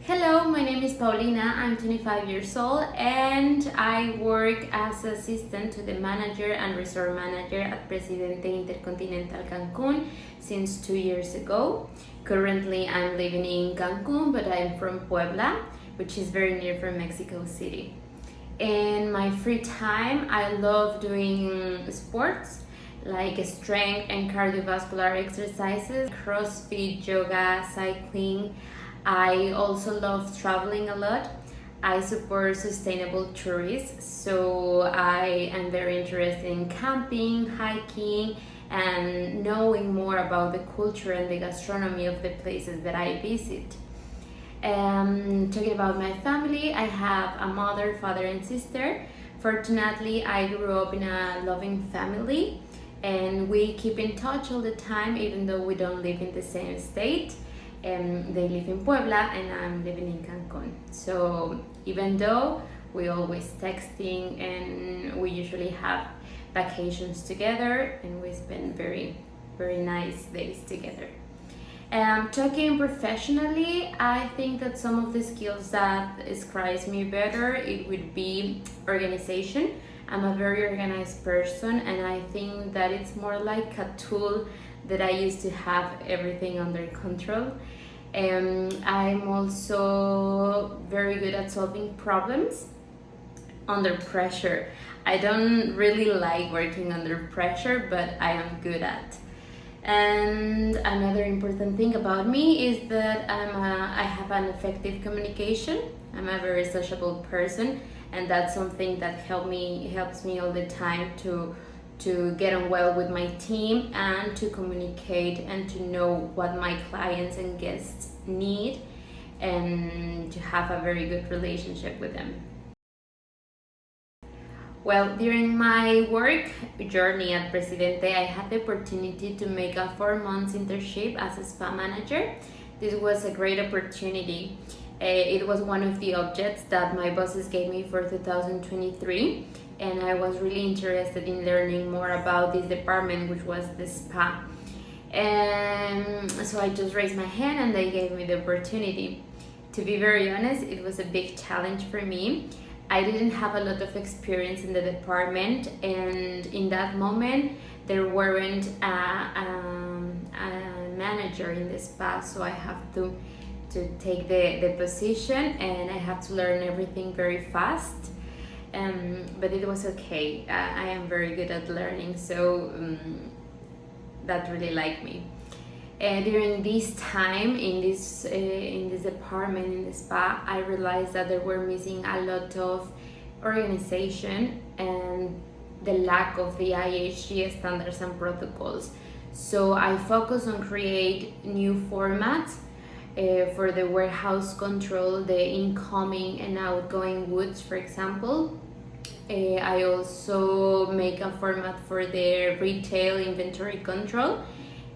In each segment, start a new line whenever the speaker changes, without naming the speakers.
Hello, my name is Paulina. I'm 25 years old and I work as assistant to the manager and resort manager at Presidente Intercontinental Cancun since 2 years ago. Currently, I'm living in Cancun, but I'm from Puebla, which is very near from Mexico City. In my free time, I love doing sports like strength and cardiovascular exercises, CrossFit, yoga, cycling. I also love traveling a lot. I support sustainable tourism, so I am very interested in camping, hiking, and knowing more about the culture and the gastronomy of the places that I visit. Talking about my family, I have a mother, father, and sister. Fortunately, I grew up in a loving family and we keep in touch all the time, even though we don't live in the same state. They live in Puebla and I'm living in Cancun. So even though we always texting and we usually have vacations together and we spend very, very nice days together. Talking professionally, I think that some of the skills that describes me better, it would be organization. I'm a very organized person and I think that it's more like a tool that I used to have everything under control. I'm also very good at solving problems under pressure. I don't really like working under pressure, but I am good at. And another important thing about me is that I have an effective communication. I'm a very sociable person, and that's something that helps me all the time to get on well with my team and to communicate and to know what my clients and guests need and to have a very good relationship with them. Well, during my work journey at Presidente, I had the opportunity to make a 4 months internship as a spa manager. This was a great opportunity. It was one of the objects that my bosses gave me for 2023, and I was really interested in learning more about this department, which was the spa. And so I just raised my hand and they gave me the opportunity. To be very honest, it was a big challenge for me. I didn't have a lot of experience in the department, and in that moment there weren't a manager in the spa, so I have to take the position and I have to learn everything very fast. But it was okay. I am very good at learning, so that really liked me. During this time in this department in the spa, I realized that there were missing a lot of organization and the lack of the IHG standards and protocols. So I focused on create new formats for the warehouse control, the incoming and outgoing goods, for example. I also make a format for the retail inventory control.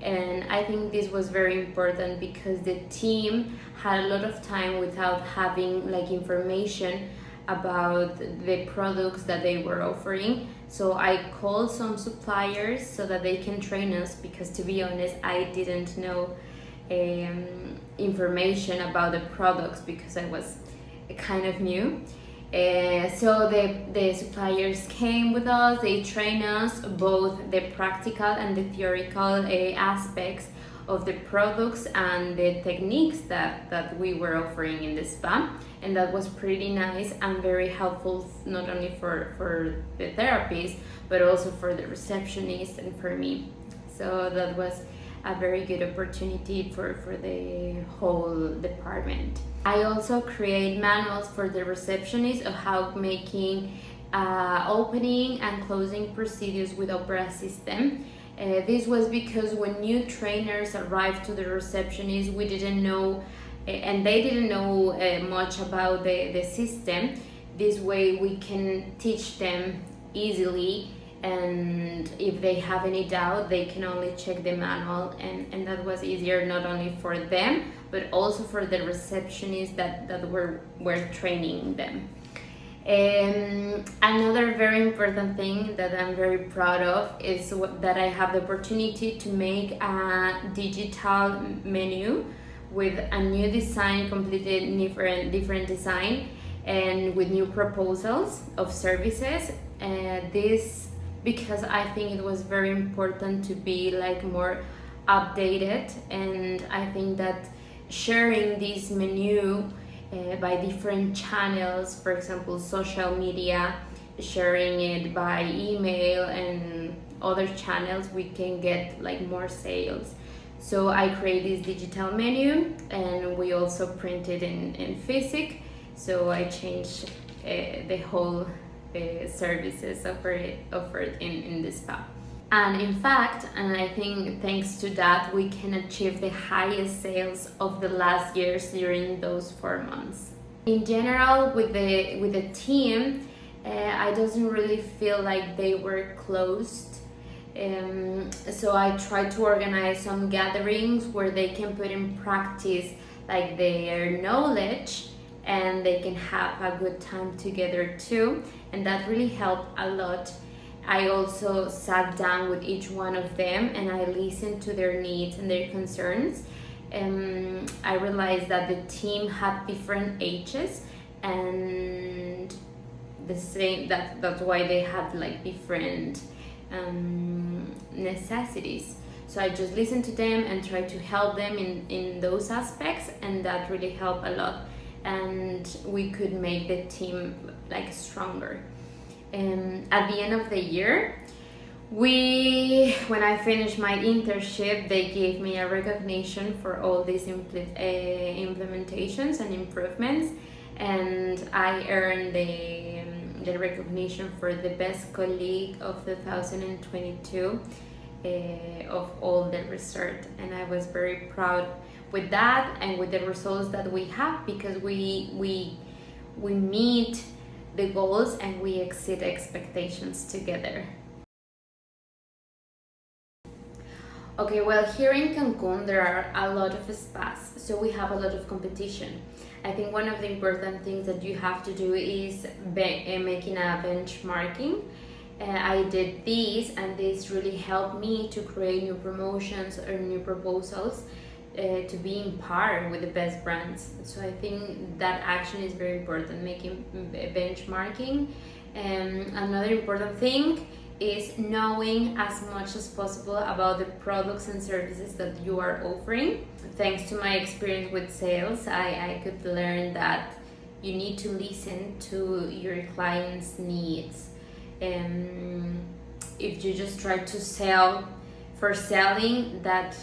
And I think this was very important because the team had a lot of time without having like information about the products that they were offering. So I called some suppliers so that they can train us, because to be honest, I didn't know information about the products because I was kind of new. So the suppliers came with us, they trained us both the practical and the theoretical aspects of the products and the techniques that we were offering in the spa, and that was pretty nice and very helpful, not only for the therapists but also for the receptionist and for me. So that was a very good opportunity for the whole department. I also create manuals for the receptionist of how making opening and closing procedures with Opera system. This was because when new trainers arrived to the receptionist, we didn't know and they didn't know much about the system. This way we can teach them easily, and if they have any doubt they can only check the manual, and that was easier not only for them but also for the receptionists that were training them. Another very important thing that I'm very proud of is that I have the opportunity to make a digital menu with a new design, completely different design, and with new proposals of services. This because I think it was very important to be like more updated, and I think that sharing this menu by different channels, for example social media, sharing it by email and other channels, we can get like more sales. So I create this digital menu, and we also print it in physics. So I changed the whole services offered in the spa. And in fact, and I think thanks to that, we can achieve the highest sales of the last years during those 4 months. In general, with the team, I doesn't really feel like they were closed. So I try to organize some gatherings where they can put in practice like their knowledge, and they can have a good time together too, and that really helped a lot. I also sat down with each one of them and I listened to their needs and their concerns. I realized that the team had different ages, and the same that's why they had like different necessities. So I just listened to them and tried to help them in those aspects, and that really helped a lot, and we could make the team like stronger. At the end of the year, when I finished my internship, they gave me a recognition for all these implementations and improvements, and I earned the recognition for the best colleague of 2022 of all the research, and I was very proud with that and with the results that we have, because we meet the goals and we exceed expectations together. Okay, well, here in Cancun there are a lot of spas, so we have a lot of competition. I think one of the important things that you have to do is making a benchmarking. I did this, and this really helped me to create new promotions or new proposals to be in par with the best brands. So I think that action is very important, making benchmarking. Another important thing is knowing as much as possible about the products and services that you are offering. Thanks to my experience with sales, I could learn that you need to listen to your clients' needs. If you just try to sell for selling, that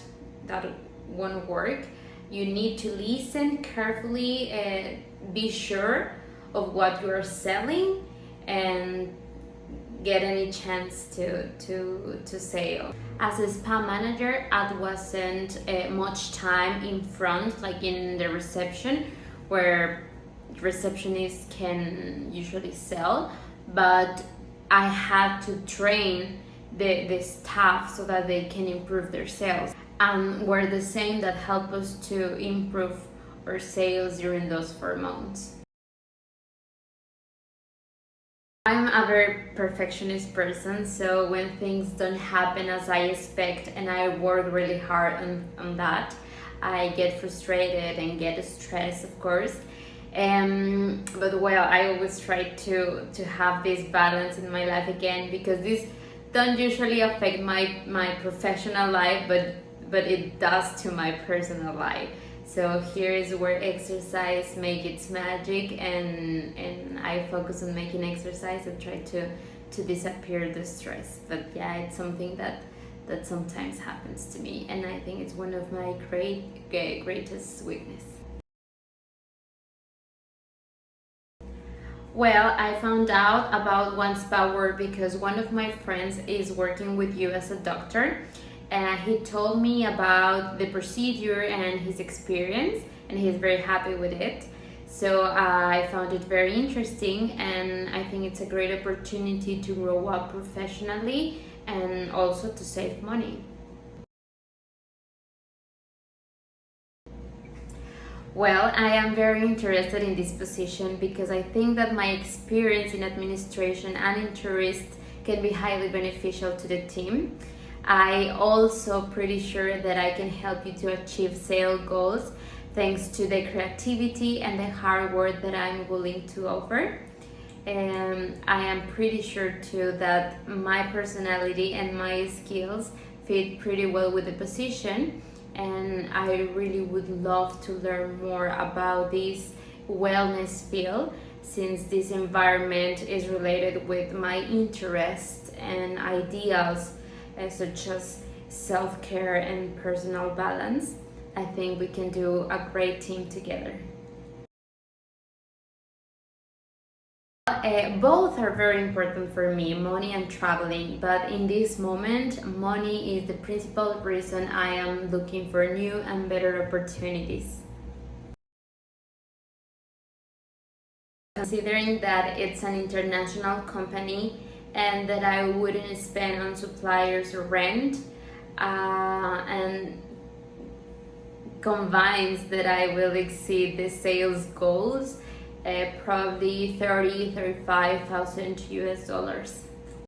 won't work. You need to listen carefully and be sure of what you are selling, and get any chance to sell. As a spa manager, I wasn't much time in front, like in the reception, where receptionists can usually sell, but I had to train the staff so that they can improve their sales, and were the same that helped us to improve our sales during those 4 months. I'm a very perfectionist person, so when things don't happen as I expect and I work really hard on that, I get frustrated and get stressed, of course. But well, I always try to have this balance in my life again, because this don't usually affect my professional life, but it does to my personal life. So here is where exercise makes its magic, and I focus on making exercise and try to disappear the stress. But yeah, it's something that sometimes happens to me, and I think it's one of my greatest weakness. Well, I found out about OneSpaWorld because one of my friends is working with you as a doctor, and he told me about the procedure and his experience, and he's very happy with it. So I found it very interesting, and I think it's a great opportunity to grow up professionally and also to save money. Well, I am very interested in this position because I think that my experience in administration and in tourists can be highly beneficial to the team. I also pretty sure that I can help you to achieve sales goals thanks to the creativity and the hard work that I'm willing to offer. I am pretty sure too that my personality and my skills fit pretty well with the position, and I really would love to learn more about this wellness field, since this environment is related with my interests and ideals, such as self-care and personal balance. I think we can do a great team together. Both are very important for me, money and traveling, but in this moment, money is the principal reason I am looking for new and better opportunities. Considering that it's an international company and that I wouldn't spend on suppliers or rent, and convinced that I will exceed the sales goals, probably 35,000 US dollars.